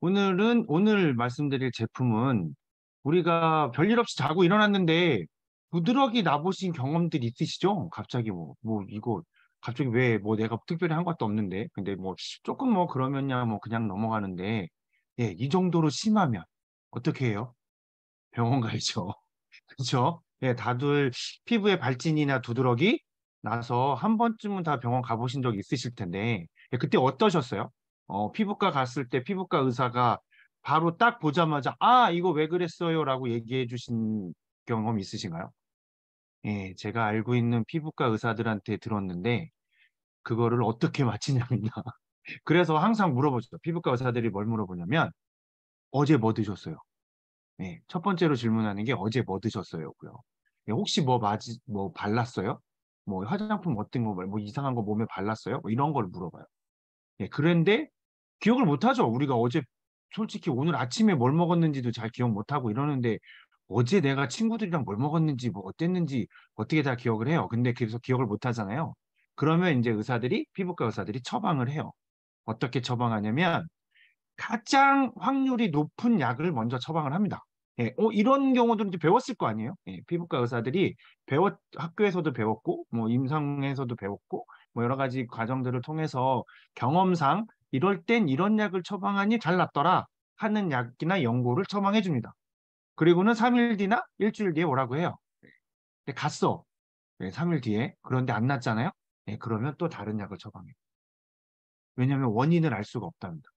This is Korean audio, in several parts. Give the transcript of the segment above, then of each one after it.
오늘 말씀드릴 제품은 우리가 별일 없이 자고 일어났는데 부드러기 나보신 경험들 있으시죠? 갑자기 이거 갑자기 왜 내가 특별히 한 것도 없는데 근데 조금 그러면야 그냥 넘어가는데 예, 이 정도로 심하면 어떻게 해요? 병원 가야죠. 그렇죠? 예, 다들 피부에 발진이나 두드러기 나서 한 번쯤은 다 병원 가보신 적 있으실 텐데, 예, 그때 어떠셨어요? 피부과 갔을 때 피부과 의사가 바로 딱 보자마자, 아, 이거 왜 그랬어요? 라고 얘기해 주신 경험 있으신가요? 예, 제가 알고 있는 피부과 의사들한테 들었는데, 그거를 어떻게 맞히냐면요. 그래서 항상 물어보죠. 피부과 의사들이 뭘 물어보냐면, 어제 뭐 드셨어요? 네, 첫 번째로 질문하는 게 어제 뭐 드셨어요?고요. 네, 혹시 뭐 발랐어요? 뭐 화장품 어떤 거, 뭐 이상한 거 몸에 발랐어요? 뭐 이런 걸 물어봐요. 예, 그런데 기억을 못 하죠. 우리가 어제 솔직히 오늘 아침에 뭘 먹었는지도 잘 기억 못 하고 이러는데 어제 내가 친구들이랑 뭘 먹었는지 뭐 어땠는지 어떻게 다 기억을 해요. 근데 그래서 기억을 못 하잖아요. 그러면 이제 피부과 의사들이 처방을 해요. 어떻게 처방하냐면 가장 확률이 높은 약을 먼저 처방을 합니다. 예, 이런 경우들은 이제 배웠을 거 아니에요? 예, 피부과 의사들이 학교에서도 배웠고, 뭐, 임상에서도 배웠고, 뭐, 여러 가지 과정들을 통해서 경험상 이럴 땐 이런 약을 처방하니 잘 낫더라 하는 약이나 연고를 처방해 줍니다. 그리고는 3일 뒤나 일주일 뒤에 오라고 해요. 근데 갔어. 예, 3일 뒤에. 그런데 안 낫잖아요? 예, 그러면 또 다른 약을 처방해요. 왜냐하면 원인을 알 수가 없답니다.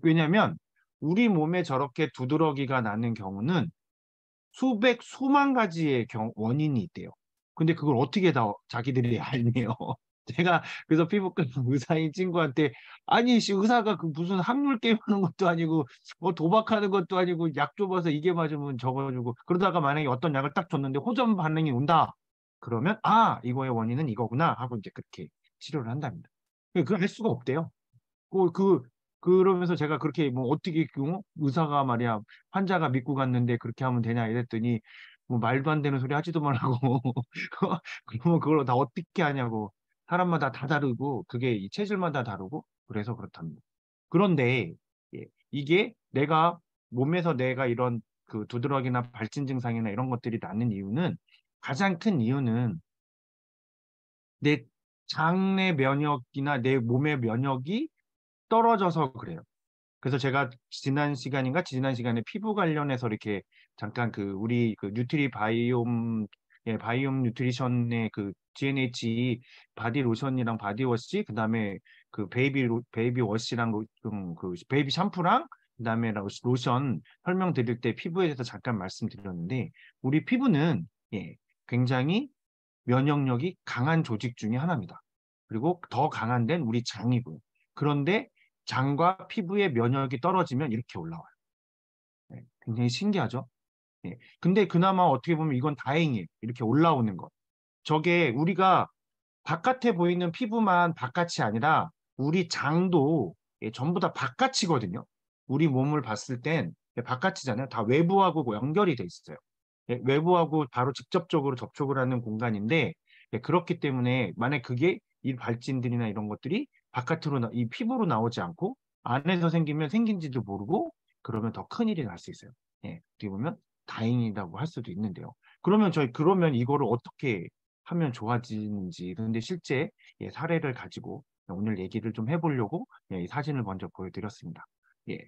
왜냐면 우리 몸에 저렇게 두드러기가 나는 경우는 수만 가지의 원인이 있대요. 근데 그걸 어떻게 다 자기들이 알네요. 제가 그래서 피부과 의사인 친구한테 아니 씨 의사가 그 무슨 확률 게임하는 것도 아니고 뭐 도박하는 것도 아니고 약 줘봐서 이게 맞으면 저거 주고 그러다가 만약에 어떤 약을 딱 줬는데 호전 반응이 온다. 그러면 아 이거의 원인은 이거구나 하고 이제 그렇게 치료를 한답니다. 그걸 할 수가 없대요. 그, 그, 그러면서 제가 그렇게 어떻게, 의사가 말이야, 환자가 믿고 갔는데 그렇게 하면 되냐 이랬더니, 뭐 말도 안 되는 소리 하지도 말라고. 그러면 그걸 다 어떻게 하냐고. 사람마다 다 다르고, 그게 이 체질마다 다르고, 그래서 그렇답니다. 그런데, 예, 이게 몸에서 내가 이런 그 두드러기나 발진 증상이나 이런 것들이 나는 이유는, 가장 큰 이유는 내 장내 면역이나 내 몸의 면역이 떨어져서 그래요. 그래서 제가 지난 시간에 피부 관련해서 이렇게 잠깐 우리 뉴트리 바이옴, 예, 바이옴 뉴트리션의 그 GNH 바디 로션이랑 바디워시, 그 다음에 베이비 워시랑 베이비 샴푸랑 그 다음에 로션 설명드릴 때 피부에 대해서 잠깐 말씀드렸는데 우리 피부는 예, 굉장히 면역력이 강한 조직 중에 하나입니다. 그리고 더 강한 데는 우리 장이고요. 그런데 장과 피부의 면역이 떨어지면 이렇게 올라와요. 네, 굉장히 신기하죠? 예. 근데 그나마 어떻게 보면 이건 다행이에요. 이렇게 올라오는 것. 저게 우리가 바깥에 보이는 피부만 바깥이 아니라 우리 장도 예, 전부 다 바깥이거든요. 우리 몸을 봤을 땐 예, 바깥이잖아요. 다 외부하고 연결이 돼 있어요. 예, 외부하고 바로 직접적으로 접촉을 하는 공간인데 예, 그렇기 때문에 만약 그게 이 발진들이나 이런 것들이 이 피부로 나오지 않고 안에서 생기면 생긴지도 모르고 그러면 더 큰일이 날 수 있어요. 예, 어떻게 보면 다행이라고 할 수도 있는데요. 그러면 이거를 어떻게 하면 좋아지는지 근데 실제 예, 사례를 가지고 오늘 얘기를 좀 해보려고 예, 이 사진을 먼저 보여드렸습니다. 예.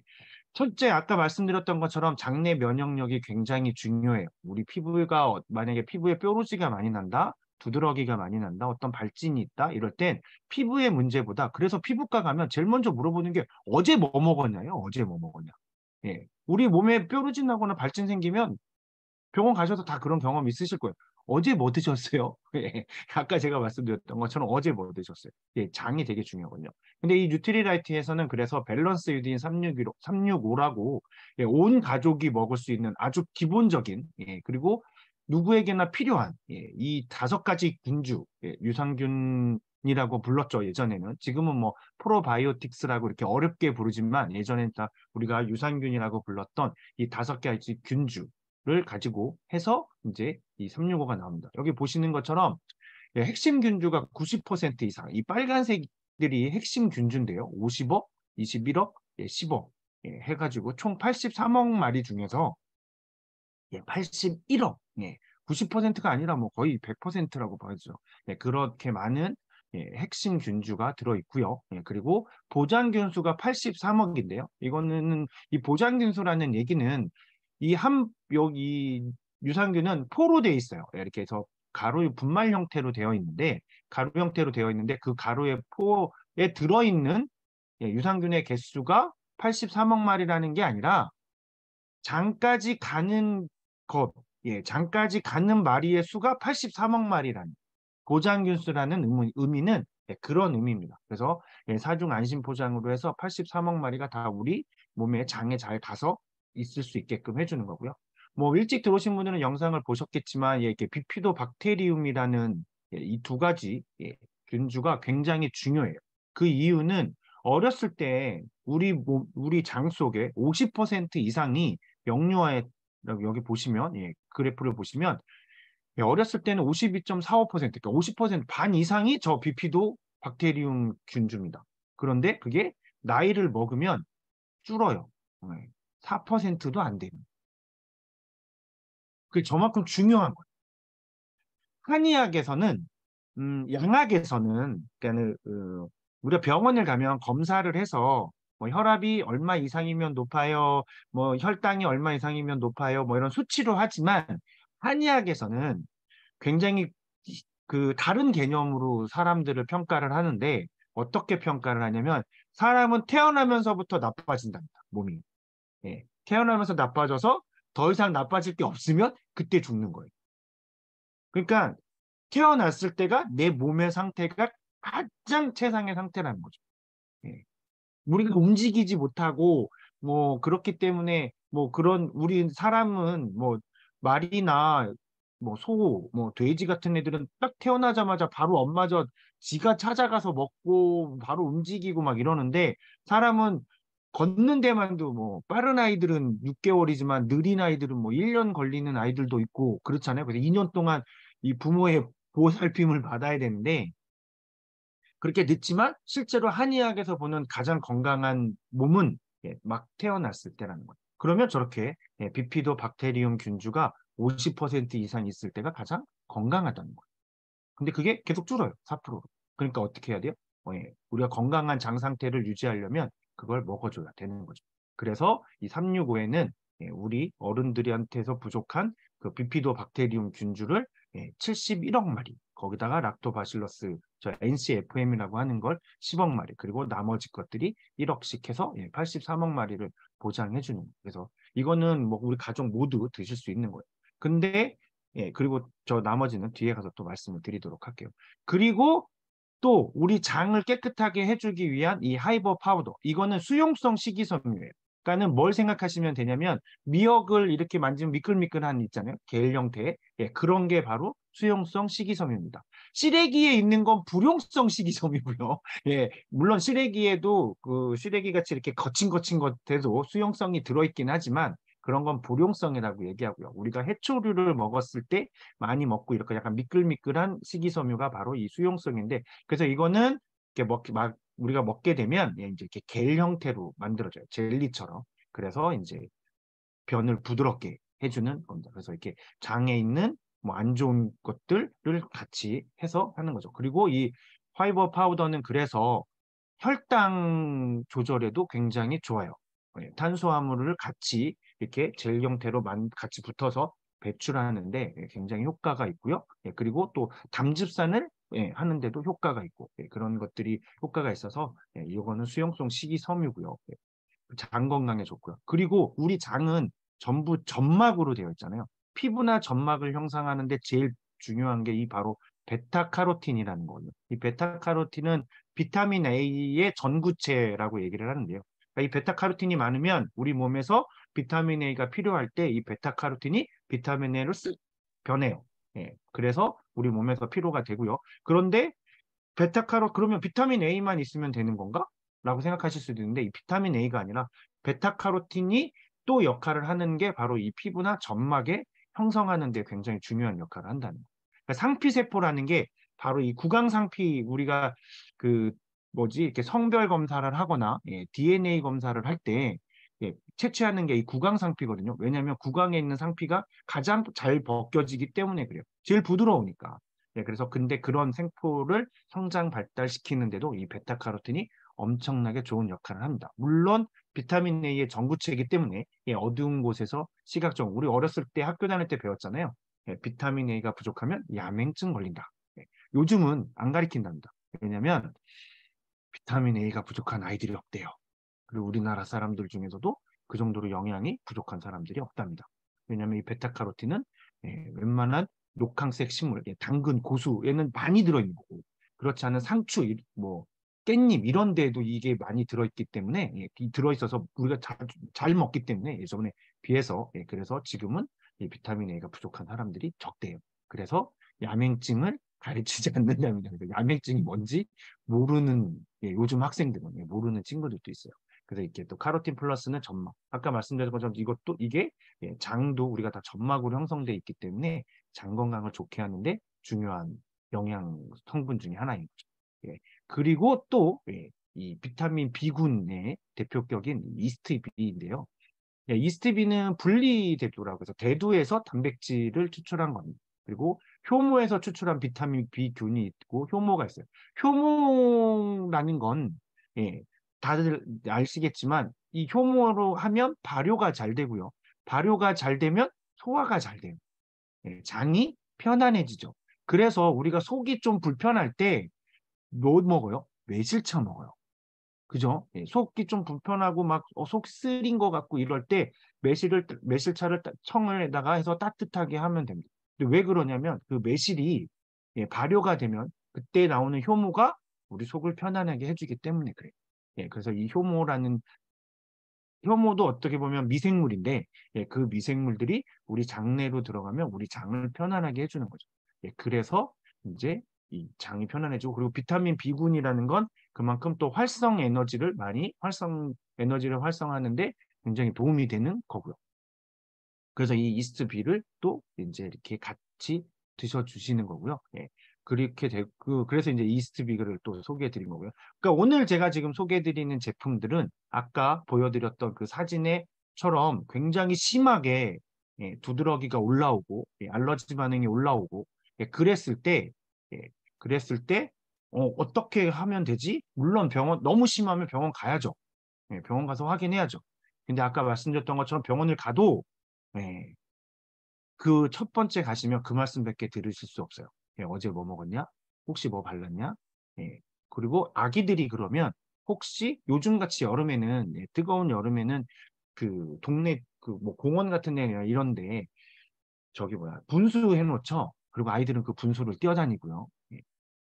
첫째, 아까 말씀드렸던 것처럼 장내 면역력이 굉장히 중요해요. 우리 만약에 피부에 뾰루지가 많이 난다, 두드러기가 많이 난다, 어떤 발진이 있다, 이럴 땐 피부의 문제보다, 그래서 피부과 가면 제일 먼저 물어보는 게 어제 뭐 먹었냐요? 어제 뭐 먹었냐? 예. 우리 몸에 뾰루지 나거나 발진 생기면 병원 가셔서 다 그런 경험 있으실 거예요. 어제 뭐 드셨어요? 예. 아까 제가 말씀드렸던 것처럼 어제 뭐 드셨어요? 예, 장이 되게 중요하거든요. 근데 이 뉴트리라이트에서는 그래서 밸런스 유디인 365라고 예, 온 가족이 먹을 수 있는 아주 기본적인 예, 그리고 누구에게나 필요한 예, 이 5가지 균주 유산균이라고 불렀죠 예전에는 지금은 뭐 프로바이오틱스라고 이렇게 어렵게 부르지만 예전에는 다 우리가 유산균이라고 불렀던 이 5가지 균주를 가지고 해서 이제 이 365가 나옵니다. 여기 보시는 것처럼 예, 핵심 균주가 90% 이상 이 빨간색들이 핵심 균주인데요. 50억, 21억, 예, 10억. 해가지고 총 83억 마리 중에서 81억, 90%가 아니라 뭐 거의 100%라고 봐야죠. 그렇게 많은 핵심 균주가 들어있고요. 그리고 보장균수가 83억인데요. 이거는 이 보장균수라는 얘기는 여기 유산균은 포로 돼 있어요. 이렇게 해서 가루 분말 형태로 되어 있는데 가루 형태로 되어 있는데 그 가루의 포에 들어있는 유산균의 개수가 83억 마리라는 게 아니라 장까지 가는 것, 장까지 가는 마리의 수가 83억 마리라는 고장균수라는 의미는 그런 의미입니다. 그래서 사중 안심 포장으로 해서 83억 마리가 다 우리 몸에 장에 잘 가서 있을 수 있게끔 해주는 거고요. 뭐 일찍 들어오신 분들은 영상을 보셨겠지만 이렇게 비피도 박테리움이라는 이 두 가지 균주가 굉장히 중요해요. 그 이유는 어렸을 때 우리 장 속에 50% 이상이 영유아에 여기 보시면 그래프를 보시면 어렸을 때는 52.45%, 그러니까 50%반 이상이 저 비피도 박테리움 균주입니다. 그런데 그게 나이를 먹으면 줄어요. 4%도 안 됩니다. 그게 저만큼 중요한 거예요. 한의학에서는 양학에서는 그러니까 우리가 병원을 가면 검사를 해서 뭐 혈압이 얼마 이상이면 높아요, 뭐 혈당이 얼마 이상이면 높아요, 뭐 이런 수치로 하지만 한의학에서는 굉장히 그 다른 개념으로 사람들을 평가를 하는데 어떻게 평가를 하냐면 사람은 태어나면서부터 나빠진답니다, 몸이. 태어나면서 나빠져서 더 이상 나빠질 게 없으면 그때 죽는 거예요. 그러니까 태어났을 때가 내 몸의 상태가 가장 최상의 상태라는 거죠. 예. 우리가 움직이지 못하고 뭐 그렇기 때문에 뭐 그런 우리 사람은 뭐 말이나 뭐 소, 뭐 돼지 같은 애들은 딱 태어나자마자 바로 엄마 젖 지가 찾아가서 먹고 바로 움직이고 막 이러는데 사람은 걷는 데만도 뭐 빠른 아이들은 6개월이지만 느린 아이들은 뭐 1년 걸리는 아이들도 있고 그렇잖아요. 그래서 2년 동안 이 부모의 보살핌을 받아야 되는데 그렇게 늦지만 실제로 한의학에서 보는 가장 건강한 몸은 막 태어났을 때라는 거예요. 그러면 저렇게 비피도 박테리움 균주가 50% 이상 있을 때가 가장 건강하다는 거예요. 근데 그게 계속 줄어요. 4%로. 그러니까 어떻게 해야 돼요? 우리가 건강한 장 상태를 유지하려면 그걸 먹어줘야 되는 거죠. 그래서 이 365에는 우리 어른들한테서 부족한 그 비피도 박테리움 균주를 71억 마리, 거기다가 락토바실러스, 저 NCFM이라고 하는 걸 10억 마리, 그리고 나머지 것들이 1억씩 해서 83억 마리를 보장해 주는 거예요. 그래서 이거는 뭐 우리 가족 모두 드실 수 있는 거예요. 근데 그리고 저 나머지는 뒤에 가서 또 말씀을 드리도록 할게요. 그리고 또 우리 장을 깨끗하게 해주기 위한 이 하이버 파우더. 이거는 수용성 식이섬유예요. 그러니까는 뭘 생각하시면 되냐면 미역을 이렇게 만지면 미끌미끌한 있잖아요. 겔 형태의. 그런 게 바로 수용성 식이섬유입니다. 시래기에 있는 건 불용성 식이섬유고요. 물론 시래기에도 그 시래기 같이 이렇게 거친 것에도 수용성이 들어있긴 하지만 그런 건 불용성이라고 얘기하고요. 우리가 해초류를 먹었을 때 많이 먹고 이렇게 약간 미끌미끌한 식이섬유가 바로 이 수용성인데 그래서 이거는 이렇게 우리가 먹게 되면 이제 이렇게 겔 형태로 만들어져요. 젤리처럼. 그래서 이제 변을 부드럽게 해주는 겁니다. 그래서 이렇게 장에 있는 뭐 안 좋은 것들을 같이 해서 하는 거죠. 그리고 이 파이버 파우더는 그래서 혈당 조절에도 굉장히 좋아요. 탄수화물을 같이 이렇게 젤 형태로 같이 붙어서 배출하는데 굉장히 효과가 있고요. 그리고 또 담즙산을 하는데도 효과가 있고 그런 것들이 효과가 있어서 이거는 수용성 식이섬유고요. 장 건강에 좋고요. 그리고 우리 장은 전부 점막으로 되어 있잖아요. 피부나 점막을 형성하는데 제일 중요한 게 이 바로 베타카로틴이라는 거예요. 이 베타카로틴은 비타민 A의 전구체라고 얘기를 하는데요. 그러니까 이 베타카로틴이 많으면 우리 몸에서 비타민 A가 필요할 때 이 베타카로틴이 비타민 A로 쓱 변해요. 그래서 우리 몸에서 필요가 되고요. 그런데 그러면 비타민 A만 있으면 되는 건가? 라고 생각하실 수도 있는데 이 비타민 A가 아니라 베타카로틴이 또 역할을 하는 게 바로 이 피부나 점막에 형성하는 데 굉장히 중요한 역할을 한다는 거예요. 그러니까 상피세포라는 게 바로 이 구강상피 우리가 그 뭐지 이렇게 성별 검사를 하거나 DNA 검사를 할 때 채취하는 게 이 구강 상피거든요. 왜냐하면 구강에 있는 상피가 가장 잘 벗겨지기 때문에 그래요. 제일 부드러우니까. 그래서 근데 그런 생포를 성장 발달시키는데도 이 베타카로틴이 엄청나게 좋은 역할을 합니다. 물론 비타민 A의 전구체이기 때문에 어두운 곳에서 시각적 우리 어렸을 때 학교 다닐 때 배웠잖아요. 비타민 A가 부족하면 야맹증 걸린다. 요즘은 안 가리킨답니다. 왜냐하면 비타민 A가 부족한 아이들이 없대요. 그리고 우리나라 사람들 중에서도 그 정도로 영양이 부족한 사람들이 없답니다. 왜냐하면 이 베타카로틴은 웬만한 녹황색 식물, 당근, 고수에는 많이 들어있는 거고 그렇지 않은 상추, 뭐 깻잎 이런 데에도 이게 많이 들어있기 때문에 들어있어서 우리가 잘 먹기 때문에 예전에 비해서 그래서 지금은 이 비타민 A가 부족한 사람들이 적대요. 그래서 야맹증을 가르치지 않는답니다. 야맹증이 뭔지 모르는 요즘 학생들은 모르는 친구들도 있어요. 그래서 이렇게 또 카로틴 플러스는 점막. 아까 말씀드린 것처럼 이것도 이게 장도 우리가 다 점막으로 형성돼 있기 때문에 장 건강을 좋게 하는데 중요한 영양 성분 중에 하나인 거죠. 그리고 또 이 비타민 B군의 대표격인 이스트비인데요. 이스트비는 분리대두라고 해서 대두에서 단백질을 추출한 겁니다. 그리고 효모에서 추출한 비타민 B균이 있고 효모가 있어요. 효모라는 건 다들 아시겠지만 이 효모로 하면 발효가 잘 되고요. 발효가 잘 되면 소화가 잘 돼요. 장이 편안해지죠. 그래서 우리가 속이 좀 불편할 때 뭐 먹어요? 매실차 먹어요. 그죠? 속이 좀 불편하고 막 속 쓰린 것 같고 이럴 때 매실차를 청을에다가 해서 따뜻하게 하면 됩니다. 근데 왜 그러냐면 그 매실이 발효가 되면 그때 나오는 효모가 우리 속을 편안하게 해주기 때문에 그래요. 그래서 이 효모도 어떻게 보면 미생물인데 그 미생물들이 우리 장내로 들어가면 우리 장을 편안하게 해주는 거죠. 그래서 이제 이 장이 편안해지고 그리고 비타민 B군이라는 건 그만큼 또 활성 에너지를 활성화하는데 굉장히 도움이 되는 거고요. 그래서 이 이스트 B를 또 이제 이렇게 같이 드셔주시는 거고요. 그렇게 되고 그래서 이제 이스트 B를 또 소개해 드린 거고요. 그러니까 오늘 제가 지금 소개해 드리는 제품들은 아까 보여드렸던 그 사진에처럼 굉장히 심하게 두드러기가 올라오고 알러지 반응이 올라오고 그랬을 때 예, 그랬을 때 어떻게 하면 되지? 물론 병원 너무 심하면 병원 가야죠. 병원 가서 확인해야죠. 근데 아까 말씀드렸던 것처럼 병원을 가도 예, 그 첫 번째 가시면 그 말씀밖에 들으실 수 없어요. 어제 뭐 먹었냐? 혹시 뭐 발랐냐? 그리고 아기들이 그러면 혹시 요즘같이 여름에는 뜨거운 여름에는 그 동네 그 뭐 공원 같은 데나 이런데 저기 뭐야 분수 해놓죠. 그리고 아이들은 그 분수를 뛰어다니고요.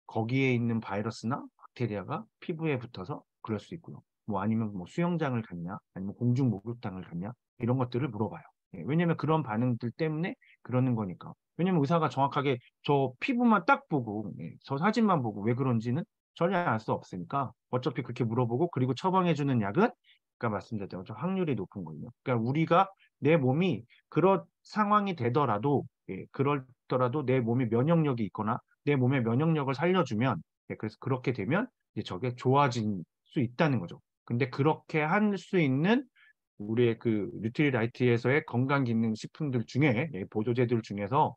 거기에 있는 바이러스나 박테리아가 피부에 붙어서 그럴 수 있고요. 뭐 아니면 뭐 수영장을 갔냐, 아니면 공중 목욕탕을 갔냐 이런 것들을 물어봐요. 왜냐면 그런 반응들 때문에 그러는 거니까. 왜냐면 의사가 정확하게 저 피부만 딱 보고, 저 사진만 보고 왜 그런지는 전혀 알 수 없으니까 어차피 그렇게 물어보고 그리고 처방해주는 약은 아까 말씀드렸던 것처럼 확률이 높은 거예요. 그러니까 우리가 내 몸이 그런 상황이 되더라도 그렇더라도 내 몸에 면역력이 있거나 내 몸의 면역력을 살려주면 그래서 그렇게 되면 이제 저게 좋아질 수 있다는 거죠. 근데 그렇게 할 수 있는 우리의 그 뉴트리라이트에서의 건강기능 식품들 중에 보조제들 중에서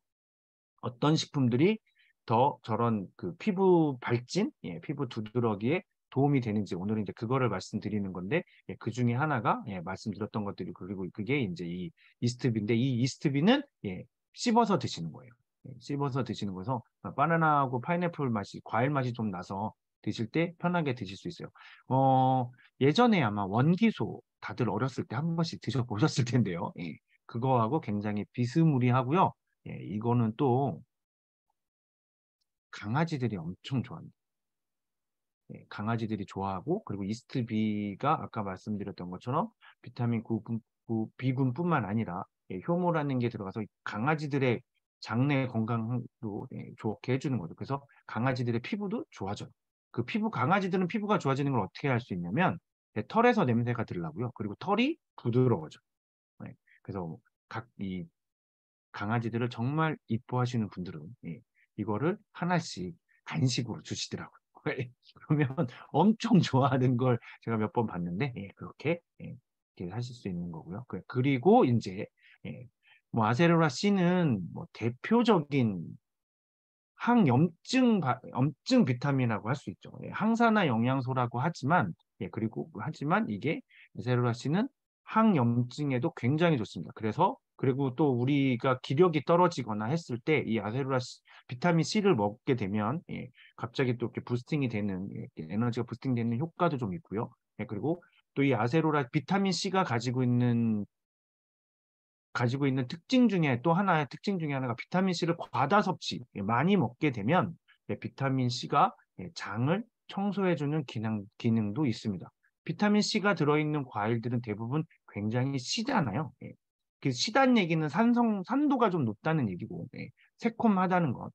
어떤 식품들이 더 저런 그 피부 발진, 피부 두드러기에 도움이 되는지 오늘은 이제 그거를 말씀드리는 건데 그 중에 하나가 말씀드렸던 것들이 그리고 그게 이제 이 이스트비인데 이 이스트비는 씹어서 드시는 거예요. 씹어서 드시는 거서 바나나하고 파인애플 맛이 과일 맛이 좀 나서 드실 때 편하게 드실 수 있어요. 어, 예전에 아마 원기소 다들 어렸을 때 한 번씩 드셔보셨을 텐데요. 그거하고 굉장히 비스무리하고요. 이거는 또 강아지들이 엄청 좋아합니다. 강아지들이 좋아하고 그리고 이스트비가 아까 말씀드렸던 것처럼 비타민 B군뿐만 아니라 효모라는 게 들어가서 강아지들의 장내 건강도 좋게 해주는 거죠. 그래서 강아지들의 피부도 좋아져요. 그 피부 강아지들은 피부가 좋아지는 걸 어떻게 할 수 있냐면 털에서 냄새가 들라고요. 그리고 털이 부드러워져. 그래서 이 강아지들을 정말 이뻐하시는 분들은 이거를 하나씩 간식으로 주시더라고요. 그러면 엄청 좋아하는 걸 제가 몇 번 봤는데 그렇게 이렇게 하실 수 있는 거고요. 그리고 이제 예, 뭐 아세로라 C는 뭐 대표적인 염증 비타민이라고 할 수 있죠. 예, 항산화 영양소라고 하지만 그리고 하지만 이게 아세로라 C는 항염증에도 굉장히 좋습니다. 그리고 또 우리가 기력이 떨어지거나 했을 때 이 비타민 C를 먹게 되면 갑자기 또 이렇게 부스팅이 되는 에너지가 부스팅되는 효과도 좀 있고요. 그리고 또 이 아세로라 비타민 C가 가지고 있는 특징 중에 또 하나의 특징 중에 하나가 비타민 C를 과다 섭취, 많이 먹게 되면 비타민 C가 장을 청소해주는 기능도 있습니다. 비타민 C가 들어있는 과일들은 대부분 굉장히 시잖아요. 그 시단 얘기는 산도가 좀 높다는 얘기고, 새콤하다는 것.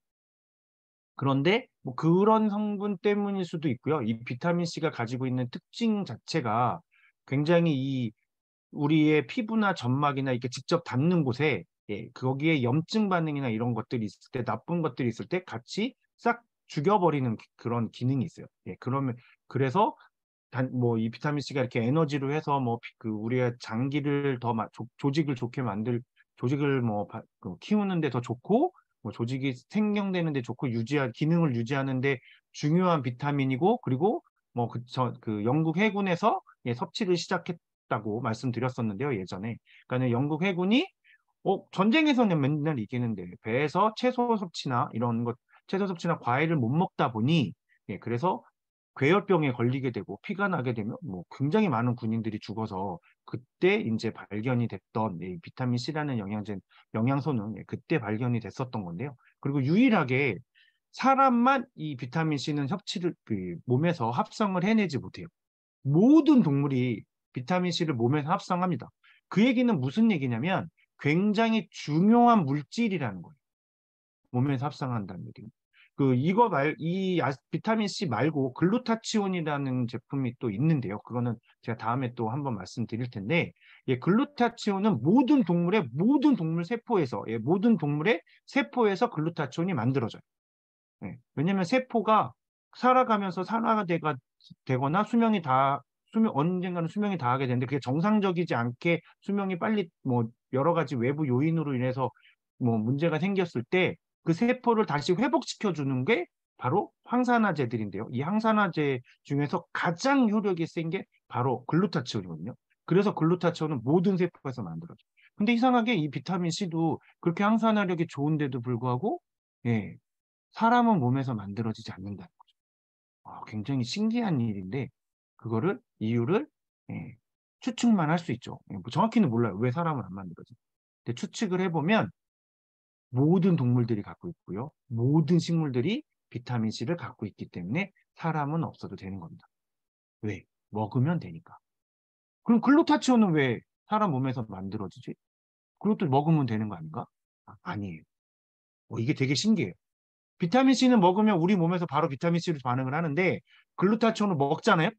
그런데 뭐 그런 성분 때문일 수도 있고요. 이 비타민 C가 가지고 있는 특징 자체가 굉장히 우리의 피부나 점막이나 이렇게 직접 닿는 곳에 거기에 염증 반응이나 이런 것들이 있을 때 나쁜 것들이 있을 때 같이 싹 죽여버리는 그런 기능이 있어요. 그래서 뭐 이 비타민 C가 이렇게 에너지로 해서 뭐 그 우리의 장기를 더 조직을 좋게 조직을 뭐 키우는데 더 좋고 뭐 조직이 생성되는데 좋고 기능을 유지하는데 중요한 비타민이고 그리고 뭐 그 영국 해군에서 섭취를 시작했다고 말씀드렸었는데요 예전에. 그러니까 영국 해군이 전쟁에서는 맨날 이기는데 배에서 채소 섭취나 과일을 못 먹다 보니 그래서 괴혈병에 걸리게 되고 피가 나게 되면 뭐 굉장히 많은 군인들이 죽어서 그때 이제 발견이 됐던 비타민 C라는 영양소는 그때 발견이 됐었던 건데요. 그리고 유일하게 사람만 이 비타민 C는 몸에서 합성을 해내지 못해요. 모든 동물이 비타민 C를 몸에서 합성합니다. 그 얘기는 무슨 얘기냐면 굉장히 중요한 물질이라는 거예요. 몸에서 합성한다는 얘기입니다. 비타민 C 말고 글루타치온이라는 제품이 또 있는데요. 그거는 제가 다음에 또 한번 말씀드릴 텐데, 글루타치온은 모든 동물 세포에서, 모든 동물의 세포에서 글루타치온이 만들어져요. 왜냐면 세포가 살아가면서 되거나 언젠가는 수명이 다하게 되는데 그게 정상적이지 않게 수명이 빨리 뭐 여러 가지 외부 요인으로 인해서 뭐 문제가 생겼을 때 그 세포를 다시 회복시켜 주는 게 바로 항산화제들인데요. 이 항산화제 중에서 가장 효력이 센 게 바로 글루타치온이거든요. 그래서 글루타치온은 모든 세포에서 만들어져요. 근데 이상하게 이 비타민 C도 그렇게 항산화력이 좋은데도 불구하고 예, 사람은 몸에서 만들어지지 않는다는 거죠. 굉장히 신기한 일인데 이유를 예, 추측만 할 수 있죠. 뭐 정확히는 몰라요. 왜 사람은 안 만들어지? 근데 추측을 해보면 모든 동물들이 갖고 있고요. 모든 식물들이 비타민 C를 갖고 있기 때문에 사람은 없어도 되는 겁니다. 왜? 먹으면 되니까. 그럼 글루타치온은 왜 사람 몸에서 만들어지지? 그것도 먹으면 되는 거 아닌가? 아니에요. 이게 되게 신기해요. 비타민 C는 먹으면 우리 몸에서 바로 비타민 C로 반응을 하는데 글루타치온을 먹잖아요.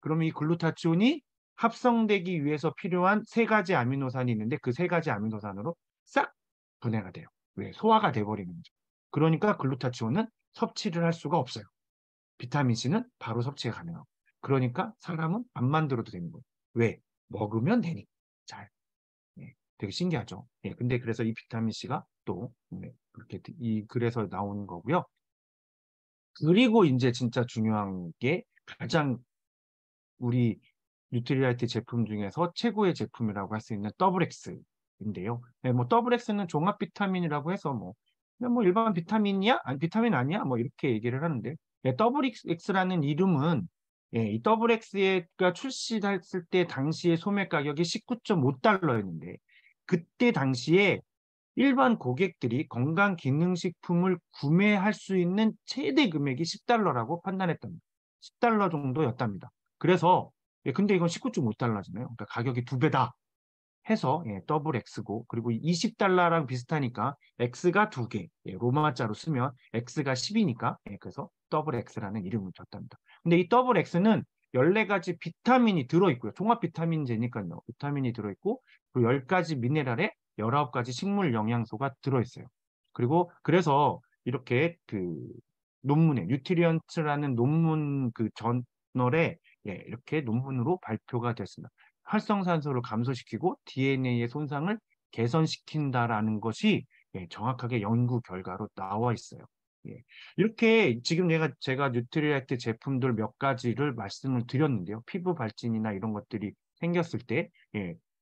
그러면 이 글루타치온이 합성되기 위해서 필요한 세 가지 아미노산이 있는데 그 세 가지 아미노산으로 싹 분해가 돼요. 왜? 소화가 돼버리는 거죠. 그러니까 글루타치온은 섭취를 할 수가 없어요. 비타민 C는 바로 섭취가 가능하고. 그러니까 사람은 안 만들어도 되는 거예요. 왜? 먹으면 되니까. 잘. 되게 신기하죠. 근데 그래서 이 비타민 C가 또 그렇게 그래서 나오는 거고요. 그리고 이제 진짜 중요한 게 가장 우리 뉴트리라이트 제품 중에서 최고의 제품이라고 할 수 있는 더블 X인데요. 뭐 더블 X는 종합 비타민이라고 해서 뭐 그냥 뭐 일반 비타민이야? 아니 비타민 아니야? 뭐 이렇게 얘기를 하는데 더블 X라는 이름은 이 더블 X가 출시했을 때 당시의 소매 가격이 19.5달러였는데 그때 당시에 일반 고객들이 건강기능식품을 구매할 수 있는 최대 금액이 10달러라고 판단했답니다. 10달러 정도였답니다. 그래서 근데 이건 19.5달러잖아요. 그러니까 가격이 두 배다 해서 더블 X고 그리고 20달러랑 비슷하니까 X가 두 개, 로마자로 쓰면 X가 10이니까 그래서 더블 X라는 이름을 줬답니다. 근데 이 더블 X는 14가지 비타민이 들어있고요. 종합 비타민제니까요. 비타민이 들어있고 그리고 10가지 미네랄에 19가지 식물 영양소가 들어있어요. 그래서 이렇게 그 논문에 뉴트리언트라는 논문 그 저널에 이렇게 논문으로 발표가 됐습니다. 활성산소를 감소시키고 DNA의 손상을 개선시킨다라는 것이 정확하게 연구 결과로 나와 있어요. 예. 이렇게 지금 제가 뉴트리라이트 제품들 몇 가지를 말씀을 드렸는데요. 피부 발진이나 이런 것들이 생겼을 때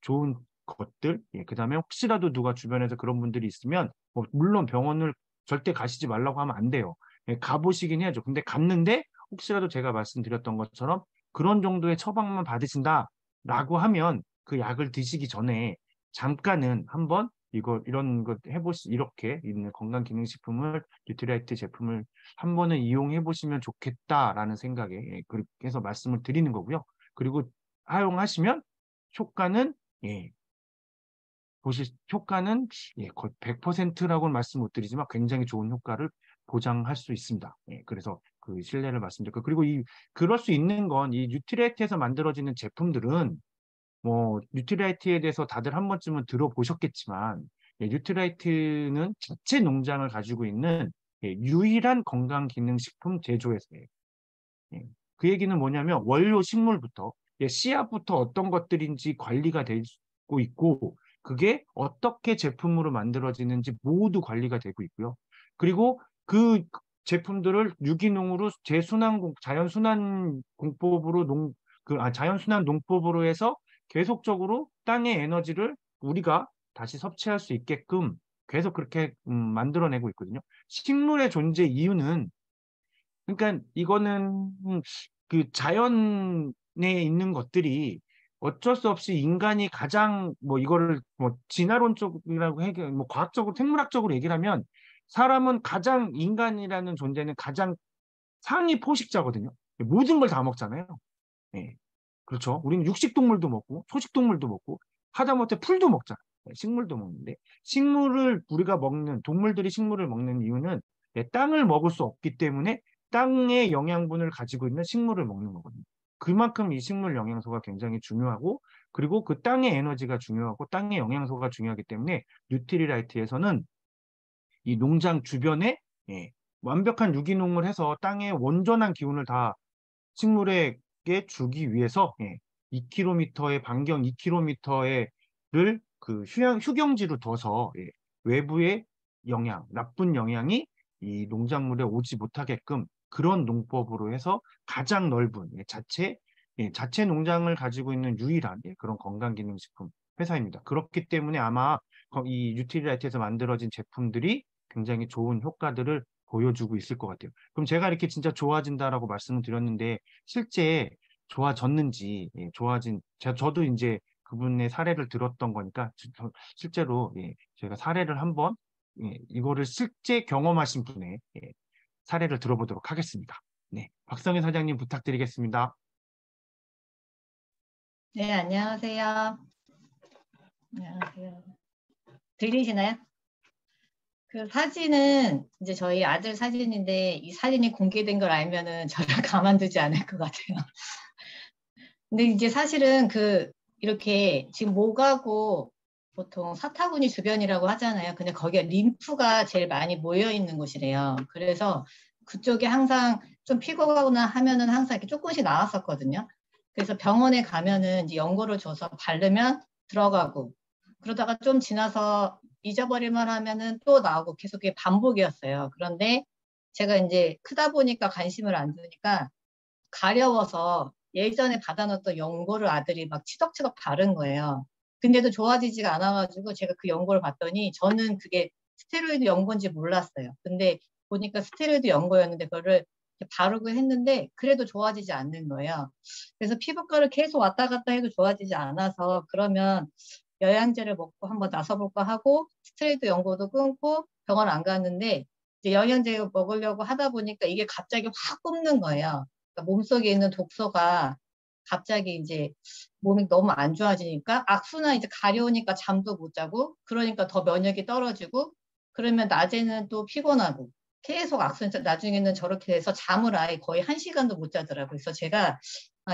좋은 것들, 그다음에 혹시라도 누가 주변에서 그런 분들이 있으면 물론 병원을 절대 가시지 말라고 하면 안 돼요. 가보시긴 해야죠. 근데 갔는데 혹시라도 제가 말씀드렸던 것처럼 그런 정도의 처방만 받으신다라고 하면 그 약을 드시기 전에 잠깐은 한번 이런 것 이렇게 있는 건강기능식품을 뉴트리라이트 제품을 한 번은 이용해 보시면 좋겠다라는 생각에 그렇게 해서 말씀을 드리는 거고요. 그리고 사용하시면 효과는 예, 효과는 거의 100%라고는 말씀 못 드리지만 굉장히 좋은 효과를 보장할 수 있습니다. 그래서 그 신뢰를 말씀드렸고 그리고 그럴 수 있는 건 이 뉴트리라이트에서 만들어지는 제품들은 뭐 뉴트리라이트에 대해서 다들 한 번쯤은 들어보셨겠지만 뉴트리라이트는 자체 농장을 가지고 있는 유일한 건강기능식품 제조회사예요. 예. 그 얘기는 뭐냐면 원료 식물부터 씨앗부터 어떤 것들인지 관리가 되고 있고 그게 어떻게 제품으로 만들어지는지 모두 관리가 되고 있고요. 그리고 그 제품들을 유기농으로 자연순환 공법으로 자연순환 농법으로 해서 계속적으로 땅의 에너지를 우리가 다시 섭취할 수 있게끔 계속 그렇게 만들어내고 있거든요. 식물의 존재 이유는 그러니까 이거는 그 자연에 있는 것들이 어쩔 수 없이 인간이 가장 뭐 이거를 뭐 진화론적이라고 뭐 과학적으로 생물학적으로 얘기를 하면 사람은 가장 인간이라는 존재는 가장 상위 포식자거든요. 모든 걸 다 먹잖아요. 예. 그렇죠. 우리는 육식 동물도 먹고 초식 동물도 먹고 하다못해 풀도 먹잖아요. 식물도 먹는데 동물들이 식물을 먹는 이유는 땅을 먹을 수 없기 때문에 땅의 영양분을 가지고 있는 식물을 먹는 거거든요. 그만큼 이 식물 영양소가 굉장히 중요하고 그리고 그 땅의 에너지가 중요하고 땅의 영양소가 중요하기 때문에 뉴트리라이트에서는 이 농장 주변에 완벽한 유기농을 해서 땅의 온전한 기운을 다 식물에게 주기 위해서 2km의 반경 2km를 그 휴경지로 둬서 외부의 나쁜 영향이 이 농작물에 오지 못하게끔 그런 농법으로 해서 가장 넓은 자체 농장을 가지고 있는 유일한 그런 건강기능식품 회사입니다. 그렇기 때문에 아마 이 뉴트리라이트에서 만들어진 제품들이 굉장히 좋은 효과들을 보여주고 있을 것 같아요. 그럼 제가 이렇게 진짜 좋아진다라고 말씀을 드렸는데 실제 좋아졌는지 저도 이제 그분의 사례를 들었던 거니까 실제로 저희가 사례를 한번 이거를 실제 경험하신 분의 사례를 들어보도록 하겠습니다. 네, 박성현 사장님 부탁드리겠습니다. 네, 안녕하세요. 안녕하세요. 들리시나요? 그 사진은 이제 저희 아들 사진인데 이 사진이 공개된 걸 알면은 저를 가만두지 않을 것 같아요. 근데 이제 사실은 이렇게 지금 목하고 보통 사타구니 주변이라고 하잖아요. 근데 거기에 림프가 제일 많이 모여 있는 곳이래요. 그래서 그쪽에 항상 좀 피곤하거나 하면은 항상 이렇게 조금씩 나왔었거든요. 그래서 병원에 가면은 이제 연고를 줘서 바르면 들어가고 그러다가 좀 지나서 잊어버릴만 하면은 또 나오고 계속 그게 반복이었어요. 그런데 제가 이제 크다 보니까 관심을 안 두니까 가려워서 예전에 받아놓던 연고를 아들이 막 치덕치덕 바른 거예요. 근데도 좋아지지가 않아가지고 제가 그 연고를 봤더니 저는 그게 스테로이드 연고인지 몰랐어요. 근데 보니까 스테로이드 연고였는데 그거를 바르고 했는데 그래도 좋아지지 않는 거예요. 그래서 피부과를 계속 왔다 갔다 해도 좋아지지 않아서 그러면 영양제를 먹고 한번 나서볼까 하고 스테로이드 연고도 끊고 병원 안 갔는데 이제 영양제 먹으려고 하다 보니까 이게 갑자기 확 꼽는 거예요. 그러니까 몸속에 있는 독소가 갑자기 이제 몸이 너무 안 좋아지니까 악순환 이제 가려우니까 잠도 못 자고 그러니까 더 면역이 떨어지고 그러면 낮에는 또 피곤하고 계속 악순환 나중에는 저렇게 해서 잠을 아예 거의 1시간도 못 자더라고요. 그래서 제가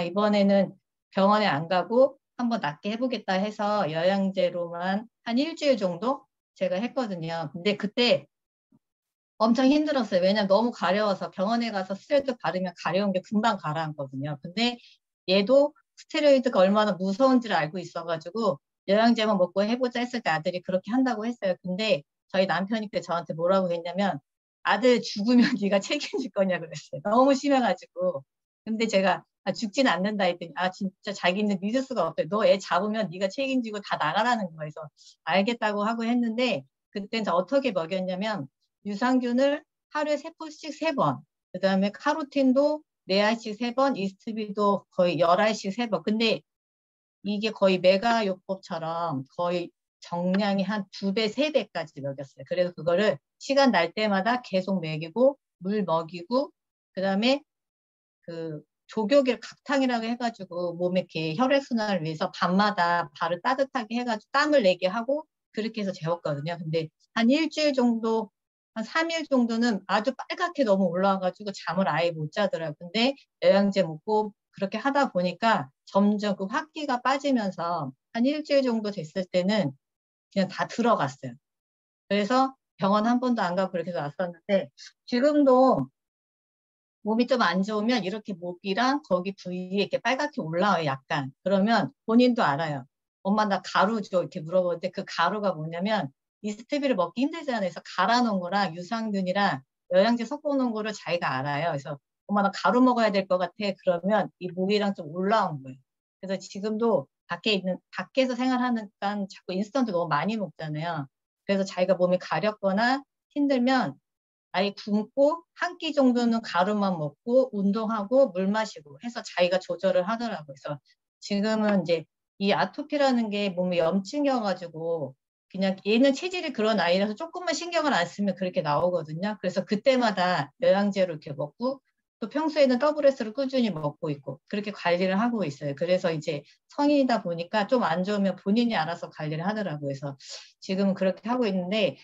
이번에는 병원에 안 가고 한번 낫게 해보겠다 해서 영양제로만 한 일주일 정도 제가 했거든요. 근데 그때 엄청 힘들었어요. 왜냐면 너무 가려워서 병원에 가서 스테로이드 바르면 가려운 게 금방 가라앉거든요. 근데 얘도 스테로이드가 얼마나 무서운지를 알고 있어가지고 영양제만 먹고 해보자 했을 때 아들이 그렇게 한다고 했어요. 근데 저희 남편이 그 저한테 뭐라고 했냐면 아들 죽으면 네가 책임질 거냐 그랬어요. 너무 심해가지고. 근데 제가 죽진 않는다 했더니 진짜 자기는 믿을 수가 없대. 너 애 잡으면 네가 책임지고 다 나가라는 거에서 알겠다고 하고 했는데 그땐 저 어떻게 먹였냐면 유산균을 하루에 3포씩 3번, 그다음에 카로틴도 4알씩 3번, 이스트비도 거의 10알씩 3번. 근데 이게 거의 메가요법처럼 거의 정량이 한 2배, 3배까지 먹였어요. 그래서 그거를 시간 날 때마다 계속 먹이고 물 먹이고 그다음에 그 조격일 각탕이라고 해가지고 몸에 이렇게 혈액순환을 위해서 밤마다 발을 따뜻하게 해가지고 땀을 내게 하고 그렇게 해서 재웠거든요. 근데 한 일주일 정도, 한 3일 정도는 아주 빨갛게 너무 올라와가지고 잠을 아예 못 자더라고요. 근데 영양제 먹고 그렇게 하다 보니까 점점 그 활기가 빠지면서 한 일주일 정도 됐을 때는 그냥 다 들어갔어요. 그래서 병원 한 번도 안 가고 그렇게 해서 왔었는데 지금도 몸이 좀 안 좋으면 이렇게 목이랑 거기 부위에 이렇게 빨갛게 올라와요, 약간. 그러면 본인도 알아요. 엄마, 나 가루 줘. 이렇게 물어보는데 그 가루가 뭐냐면 이스트비를 먹기 힘들잖아요. 그래서 갈아 놓은 거랑 유산균이랑 영양제 섞어 놓은 거를 자기가 알아요. 그래서 엄마, 나 가루 먹어야 될 것 같아. 그러면 이 목이랑 좀 올라온 거예요. 그래서 지금도 밖에서 생활하니까 자꾸 인스턴트 너무 많이 먹잖아요. 그래서 자기가 몸이 가렵거나 힘들면 아예 굶고 한 끼 정도는 가루만 먹고 운동하고 물 마시고 해서 자기가 조절을 하더라고요. 그래서 지금은 이제 이 아토피라는 게 몸에 염증이어가지고 그냥 얘는 체질이 그런 아이라서 조금만 신경을 안 쓰면 그렇게 나오거든요. 그래서 그때마다 영양제로 이렇게 먹고 또 평소에는 WS를 꾸준히 먹고 있고 그렇게 관리를 하고 있어요. 그래서 이제 성인이다 보니까 좀 안 좋으면 본인이 알아서 관리를 하더라고요. 그래서 지금은 그렇게 하고 있는데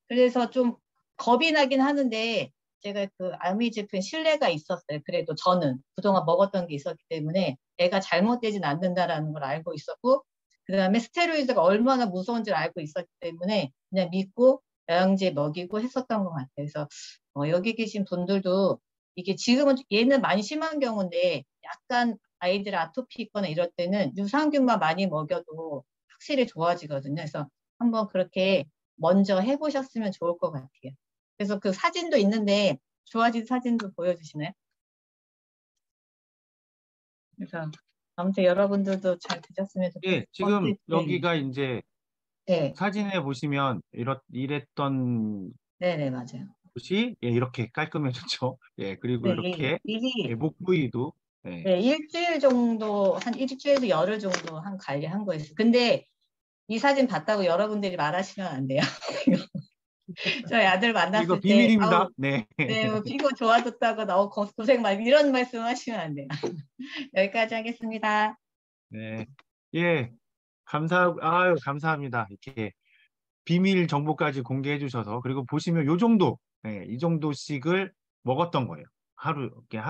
그래서 좀 겁이 나긴 하는데 제가 그 아미지프린 신뢰가 있었어요. 그래도 저는 그동안 먹었던 게 있었기 때문에 애가 잘못되진 않는다라는 걸 알고 있었고 그다음에 스테로이드가 얼마나 무서운지를 알고 있었기 때문에 그냥 믿고 영양제 먹이고 했었던 것 같아요. 그래서 여기 계신 분들도 이게 지금은 얘는 많이 심한 경우인데 약간 아이들 아토피 있거나 이럴 때는 유산균만 많이 먹여도 확실히 좋아지거든요. 그래서 한번 그렇게 먼저 해보셨으면 좋을 것 같아요. 그래서 그 사진도 있는데 좋아진 사진도 보여주시나요? 그래서 아무튼 여러분들도 잘 되셨으면 예, 좋겠고 지금 네, 여기가 이제 네, 사진에 보시면 이랬던 네, 네, 맞아요. 곳이 예, 이렇게 깔끔해졌죠. 예, 그리고 네, 이렇게 예, 이게 목 부위도 예, 네, 일주일 정도 한 일주일에서 열흘 정도 한 관리한 거였어요. 근데 이 사진 봤다고 여러분들이 말하시면 안 돼요. 저희 아들 이거 만났을 때 비밀입니다. 아우 네. 네, 뭐 피부 좋아졌다고 나 고생 많이 이런 말씀 하시면 안 돼요. 여기까지 하겠습니다. 네. 예, 아유, 감사합니다. 이렇게 비밀 정보까지 공개해 주셔서 그리고 보시면 요 정도 예, 이 정도씩을 먹었던 거예요. 하루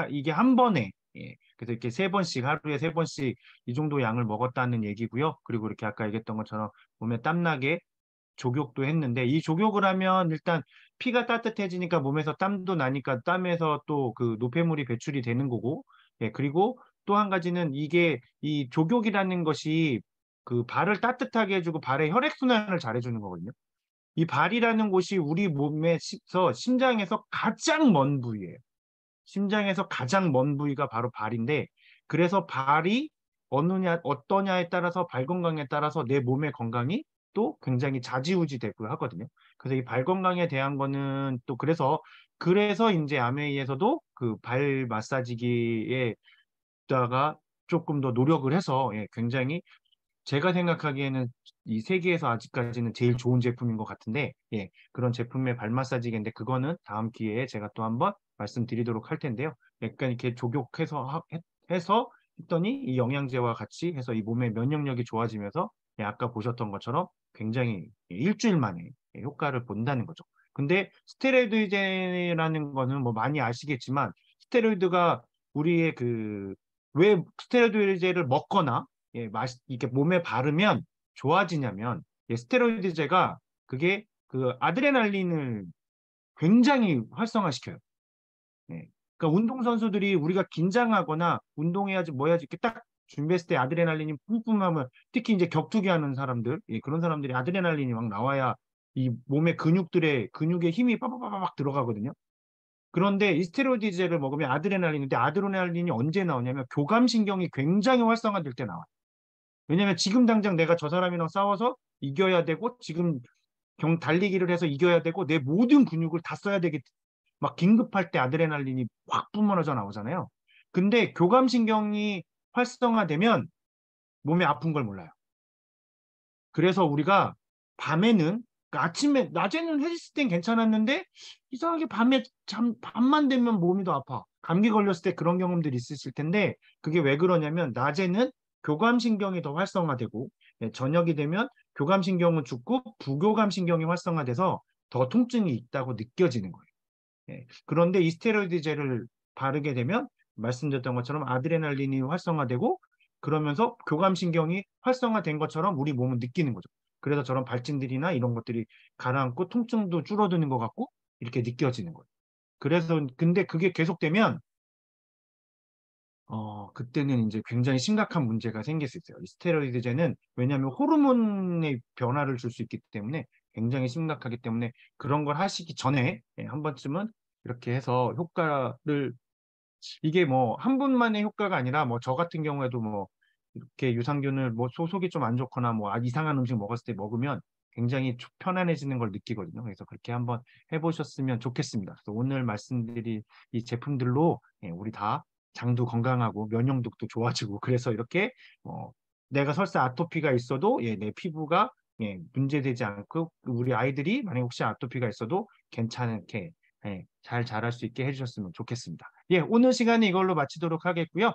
이게 한 번에 예, 그래서 이렇게 3번씩 하루에 3번씩 이 정도 양을 먹었다는 얘기고요. 그리고 이렇게 아까 얘기했던 것처럼 몸에 땀나게 족욕도 했는데 이 족욕을 하면 일단 피가 따뜻해지니까 몸에서 땀도 나니까 땀에서 또 그 노폐물이 배출이 되는 거고 예, 그리고 또 한 가지는 이게 이 족욕이라는 것이 그 발을 따뜻하게 해주고 발의 혈액순환을 잘 해주는 거거든요. 이 발이라는 곳이 우리 몸에서 심장에서 가장 먼 부위예요. 심장에서 가장 먼 부위가 바로 발인데 그래서 발이 어떠냐에 따라서 발 건강에 따라서 내 몸의 건강이 또 굉장히 좌지우지되고 하거든요. 그래서 이 발 건강에 대한 거는 또 그래서 이제 아메이에서도 그 발 마사지기에다가 조금 더 노력을 해서 예, 굉장히 제가 생각하기에는 이 세계에서 아직까지는 제일 좋은 제품인 것 같은데, 예, 그런 제품의 발 마사지기인데, 그거는 다음 기회에 제가 또 한번 말씀드리도록 할 텐데요. 약간 이렇게 해서 했더니 이 영양제와 같이 해서 이 몸의 면역력이 좋아지면서, 예, 아까 보셨던 것처럼 굉장히 일주일 만에 예, 효과를 본다는 거죠. 근데 스테로이드제라는 거는 뭐 많이 아시겠지만, 스테로이드가 우리의 왜 스테로이드제를 먹거나 예, 이렇게 몸에 바르면 좋아지냐면, 예, 스테로이드제가 그게 그 아드레날린을 굉장히 활성화시켜요. 예. 그러니까 운동선수들이 우리가 긴장하거나 운동해야지 뭐 해야지 이렇게 딱 준비했을 때 아드레날린이 뿜뿜하면 특히 이제 격투기 하는 사람들, 예, 그런 사람들이 아드레날린이 막 나와야 이 몸의 근육에 힘이 빠바바박 들어가거든요. 그런데 이 스테로이드제를 먹으면 아드레날린인데 아드레날린이 언제 나오냐면 교감신경이 굉장히 활성화될 때 나와요. 왜냐면 지금 당장 내가 저 사람이랑 싸워서 이겨야 되고 지금 달리기를 해서 이겨야 되고 내 모든 근육을 다 써야 되기 막 긴급할 때 아드레날린이 확 뿜어져 나오잖아요. 근데 교감신경이 활성화되면 몸이 아픈 걸 몰라요. 그래서 우리가 밤에는 그러니까 아침에 낮에는 해있을 땐 괜찮았는데 이상하게 밤만 되면 몸이 더 아파. 감기 걸렸을 때 그런 경험들이 있으실 텐데 그게 왜 그러냐면 낮에는 교감신경이 더 활성화되고 예, 저녁이 되면 교감신경은 죽고 부교감신경이 활성화돼서 더 통증이 있다고 느껴지는 거예요. 예, 그런데 이 스테로이드제를 바르게 되면 말씀드렸던 것처럼 아드레날린이 활성화되고 그러면서 교감신경이 활성화된 것처럼 우리 몸은 느끼는 거죠. 그래서 저런 발진들이나 이런 것들이 가라앉고 통증도 줄어드는 것 같고 이렇게 느껴지는 거예요. 그래서 근데 그게 계속되면 그때는 이제 굉장히 심각한 문제가 생길 수 있어요. 이 스테로이드제는 왜냐하면 호르몬의 변화를 줄 수 있기 때문에 굉장히 심각하기 때문에 그런 걸 하시기 전에 예, 한 번쯤은 이렇게 해서 효과를 이게 뭐 한 분만의 효과가 아니라 뭐 저 같은 경우에도 뭐 이렇게 유산균을 뭐 속이 좀 안 좋거나 뭐 이상한 음식 먹었을 때 먹으면 굉장히 편안해지는 걸 느끼거든요. 그래서 그렇게 한번 해보셨으면 좋겠습니다. 그래서 오늘 말씀드린 이 제품들로 예, 우리 다 장도 건강하고 면역력도 좋아지고 그래서 이렇게 내가 설사 아토피가 있어도 예, 내 피부가 예, 문제되지 않고 우리 아이들이 만약 혹시 아토피가 있어도 괜찮게 예, 잘 자랄 수 있게 해주셨으면 좋겠습니다. 예, 오늘 시간은 이걸로 마치도록 하겠고요.